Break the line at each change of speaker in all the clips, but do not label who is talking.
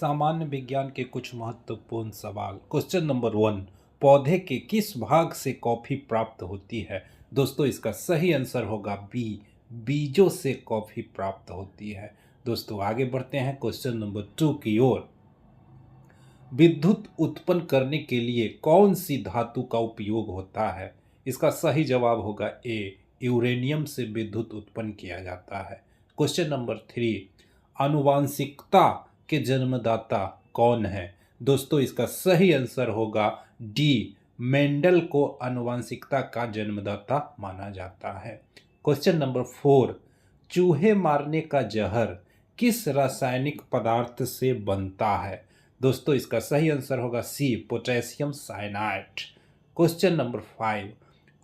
सामान्य विज्ञान के कुछ महत्वपूर्ण सवाल। क्वेश्चन नंबर 1, पौधे के किस भाग से कॉफी प्राप्त होती है? दोस्तों इसका सही आंसर होगा बी, बीजों से कॉफी प्राप्त होती है। दोस्तों आगे बढ़ते हैं क्वेश्चन नंबर 2 की ओर। विद्युत उत्पन्न करने के लिए कौन सी धातु का उपयोग होता है? इसका सही जवाब होगा ए, यूरेनियम से विद्युत उत्पन्न किया जाता है। क्वेश्चन नंबर 3, आनुवांशिकता के जन्मदाता कौन है? दोस्तों इसका सही आंसर होगा डी, मेंडल को आनुवांशिकता का जन्मदाता माना जाता है। क्वेश्चन नंबर 4, चूहे मारने का जहर किस रासायनिक पदार्थ से बनता है? दोस्तों इसका सही आंसर होगा सी, पोटेशियम साइनाइड। क्वेश्चन नंबर 5,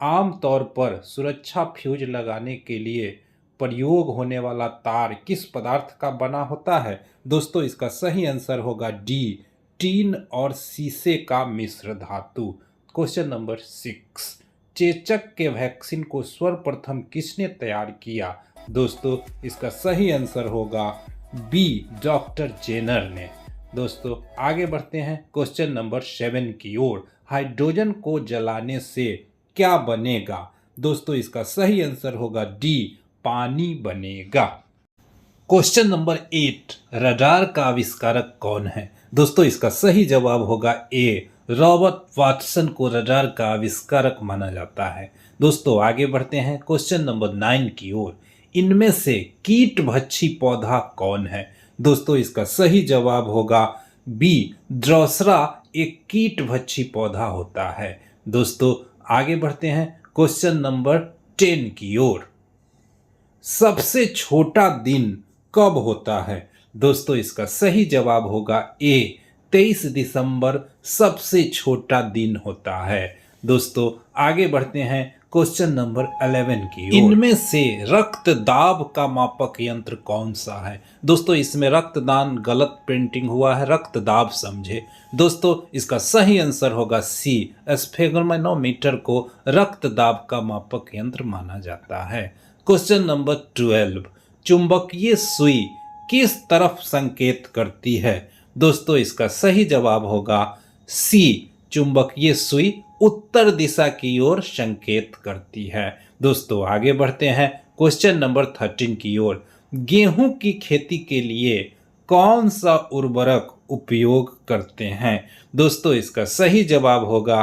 आमतौर पर सुरक्षा फ्यूज लगाने के लिए प्रयोग होने वाला तार किस पदार्थ का बना होता है? दोस्तों इसका सही आंसर होगा डी, टीन और शीशे का मिश्र धातु। क्वेश्चन नंबर 6, चेचक के वैक्सीन को सर्वप्रथम किसने तैयार किया? दोस्तों इसका सही आंसर होगा बी, डॉक्टर जेनर ने। दोस्तों आगे बढ़ते हैं क्वेश्चन नंबर 7 की ओर। हाइड्रोजन को जलाने से क्या बनेगा? दोस्तों इसका सही आंसर होगा डी, पानी बनेगा। क्वेश्चन नंबर 8, रडार का आविष्कारक कौन है? दोस्तों इसका सही जवाब होगा ए, रॉबर्ट वाटसन को रडार का आविष्कारक माना जाता है। दोस्तों आगे बढ़ते हैं क्वेश्चन नंबर 9 की ओर। इनमें से कीटभक्षी पौधा कौन है? दोस्तों इसका सही जवाब होगा बी, ड्रोसरा एक कीटभक्षी पौधा होता है। दोस्तों आगे बढ़ते हैं क्वेश्चन नंबर 10 की ओर। सबसे छोटा दिन कब होता है? दोस्तों इसका सही जवाब होगा ए, 23 दिसंबर सबसे छोटा दिन होता है। दोस्तों आगे बढ़ते हैं क्वेश्चन नंबर 11 की ओर। इनमें से रक्त दाब का मापक यंत्र कौन सा है? दोस्तों इसमें रक्तदान गलत प्रिंटिंग हुआ है, रक्त दाब समझे। दोस्तों इसका सही आंसर होगा सी, स्फेगोमेनोमीटर को रक्त दाब का मापक यंत्र माना जाता है। क्वेश्चन नंबर 12, चुंबकीय सुई किस तरफ संकेत करती है? दोस्तों इसका सही जवाब होगा सी, चुंबकीय सुई उत्तर दिशा की ओर संकेत करती है। दोस्तों आगे बढ़ते हैं क्वेश्चन नंबर 13 की ओर। गेहूं की खेती के लिए कौन सा उर्वरक उपयोग करते हैं? दोस्तों इसका सही जवाब होगा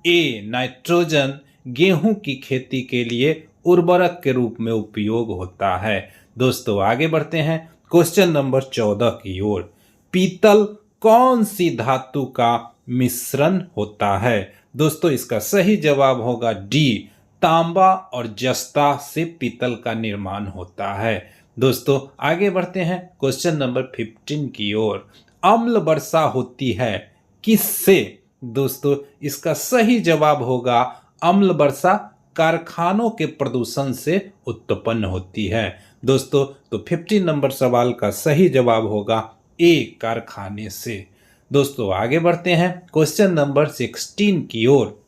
ए, नाइट्रोजन गेहूं की खेती के लिए उर्वरक के रूप में उपयोग होता है। दोस्तों आगे बढ़ते हैं क्वेश्चन नंबर 14 की ओर। पीतल कौन सी धातु का मिश्रण होता है? दोस्तों इसका सही जवाब होगा डी, तांबा और जस्ता से पीतल का निर्माण होता है। दोस्तों आगे बढ़ते हैं क्वेश्चन नंबर 15 की ओर। अम्ल वर्षा होती है किससे? दोस्तों इसका सही जवाब होगा अम्ल वर्षा कारखानों के प्रदूषण से उत्पन्न होती है। दोस्तों तो 15 नंबर सवाल का सही जवाब होगा ए, कारखाने से। दोस्तों आगे बढ़ते हैं क्वेश्चन नंबर 16 की ओर।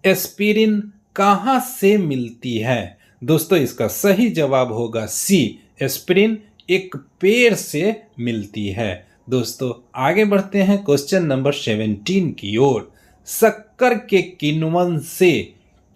एस्पिरिन कहाँ से मिलती है? दोस्तों इसका सही जवाब होगा सी, एस्पिरिन एक पेड़ से मिलती है। दोस्तों आगे बढ़ते हैं क्वेश्चन नंबर 17 की ओर। शक्कर के किण्वन से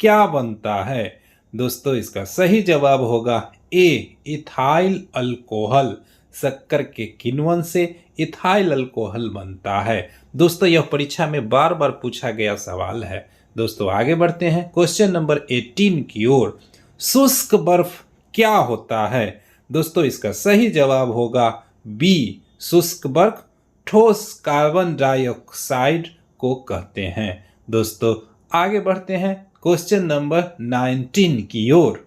क्या बनता है? दोस्तों इसका सही जवाब होगा ए, इथाइल अल्कोहल। शक्कर के किण्वन से इथाइल अल्कोहल बनता है। दोस्तों यह परीक्षा में बार बार पूछा गया सवाल है। दोस्तों आगे बढ़ते हैं क्वेश्चन नंबर 18 की ओर। शुष्क बर्फ क्या होता है? दोस्तों इसका सही जवाब होगा बी, शुष्क बर्फ ठोस कार्बन डाइऑक्साइड को कहते हैं। दोस्तों आगे बढ़ते हैं क्वेश्चन नंबर 19 की ओर।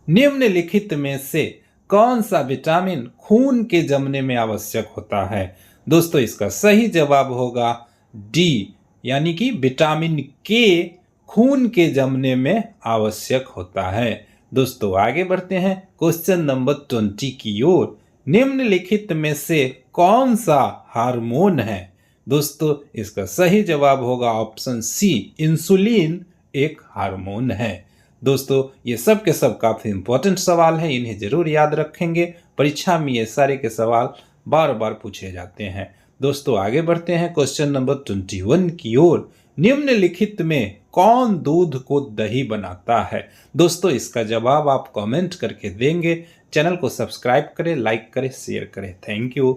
निम्नलिखित में से कौन सा विटामिन खून के जमने में आवश्यक होता है? दोस्तों इसका सही जवाब होगा डी, यानी कि विटामिन के खून के जमने में आवश्यक होता है। दोस्तों आगे बढ़ते हैं क्वेश्चन नंबर 20 की ओर। निम्नलिखित में से कौन सा हार्मोन है? दोस्तों इसका सही जवाब होगा ऑप्शन सी, इंसुलिन एक हार्मोन है। दोस्तों ये सब के सब काफ़ी इंपॉर्टेंट सवाल हैं, इन्हें जरूर याद रखेंगे। परीक्षा में ये सारे के सवाल बार बार पूछे जाते हैं। दोस्तों आगे बढ़ते हैं क्वेश्चन नंबर 21 की ओर। निम्नलिखित में कौन दूध को दही बनाता है? दोस्तों इसका जवाब आप कमेंट करके देंगे। चैनल को सब्सक्राइब करें, लाइक करें, शेयर करें। Thank you.